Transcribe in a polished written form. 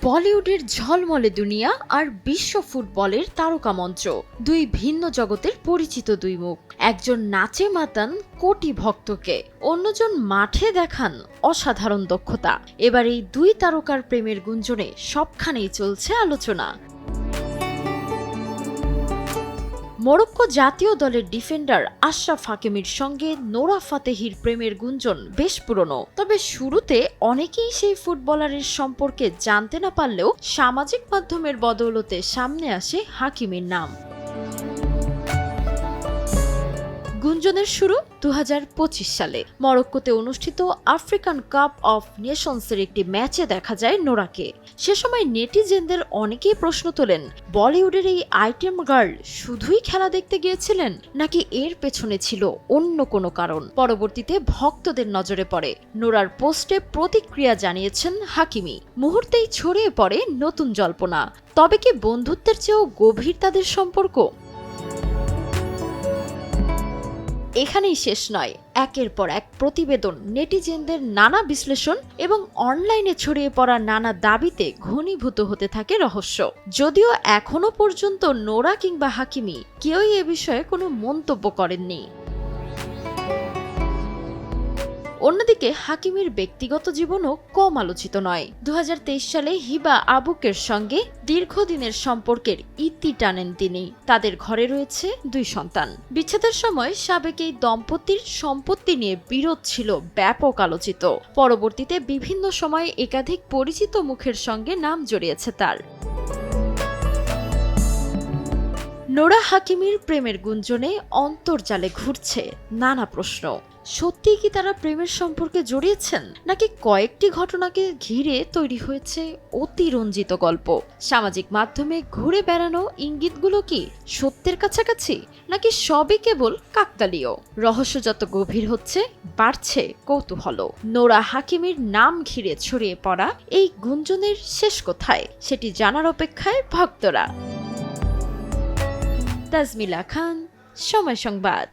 বলিউডের ঝলমলে দুনিয়া আর বিশ্ব ফুটবলের তারকা মঞ্চ, দুই ভিন্ন জগতের পরিচিত দুই মুখ। একজন নাচে মাতান কোটি ভক্তকে, অন্যজন মাঠে দেখান অসাধারণ দক্ষতা। এবার এই দুই তারকার প্রেমের গুঞ্জনে সবখানেই চলছে আলোচনা। মরক্কো জাতীয় দলের ডিফেন্ডার আশরাফ হাকিমির সঙ্গে নোরা ফাতেহির প্রেমের গুঞ্জন বেশ পুরনো। তবে শুরুতে অনেকেই সেই ফুটবলারের সম্পর্কে জানতে না পারলেও সামাজিক মাধ্যমের বদৌলতে সামনে আসে হাকিমির নাম। গুঞ্জনের শুরু 2025 সালে মরক্কোতে অনুষ্ঠিত আফ্রিকান কাপ অফ নেশনসের একটি ম্যাচে দেখা যায় নোরাকে। সে সময় নেটিজেনদের অনেকেই প্রশ্ন তোলেন, বলিউডের এই আইটেম গার্ল শুধুই খেলা দেখতে গিয়েছিলেন নাকি এর পেছনে ছিল অন্য কোনো কারণ। পরবর্তীতে ভক্তদের নজরে পড়ে নোরার পোস্টে প্রতিক্রিয়া জানিয়েছেন হাকিমি। মুহূর্তেই ছড়িয়ে পড়ে নতুন জল্পনা। তবে কি বন্ধুত্বের চেয়েও গভীর তাদের সম্পর্ক? এখানেই শেষ নয়, একের পর এক প্রতিবেদন, নেটিজেনদের নানা বিশ্লেষণ এবং অনলাইনে ছড়িয়ে পড়া নানা দাবিতে ঘনীভূত হতে থাকে রহস্য। যদিও এখনো পর্যন্ত নোরা কিংবা হাকিমি কেউই এ বিষয়ে কোনো মন্তব্য করেননি। অন্যদিকে হাকিমির ব্যক্তিগত জীবনও কম আলোচিত নয়। 2023 সালে হিবা আবুকের সঙ্গে দীর্ঘদিনের সম্পর্কের ইতি টানেন তিনি। তাদের ঘরে রয়েছে 2 সন্তান। বিচ্ছেদের সময় সাবেক এই দম্পতির সম্পত্তি নিয়ে বিরোধ ছিল ব্যাপক আলোচিত। পরবর্তীতে বিভিন্ন সময়ে একাধিক পরিচিত মুখের সঙ্গে নাম জড়িয়েছে তার। নোরা হাকিমির প্রেমের গুঞ্জনে অন্তর্জালে ঘুরছে নানা প্রশ্ন। সত্যিই কি তারা প্রেমের সম্পর্কে জড়িয়েছেন, নাকি কয়েকটি ঘটনাকে ঘিরে তৈরি হয়েছে অতিরঞ্জিত গল্প? সামাজিক মাধ্যমে ঘুরে বেড়ানো ইঙ্গিতগুলো কি সত্যের কাছাকাছি, নাকি সবই কেবল কাকতালীয়? রহস্য যত গভীর হচ্ছে, বাড়ছে কৌতূহল। নোরা হাকিমির নাম ঘিরে ছড়িয়ে পড়া এই গুঞ্জনের শেষ কোথায়, সেটি জানার অপেক্ষায় ভক্তরা। তাজমিলা খান, সময় সংবাদ।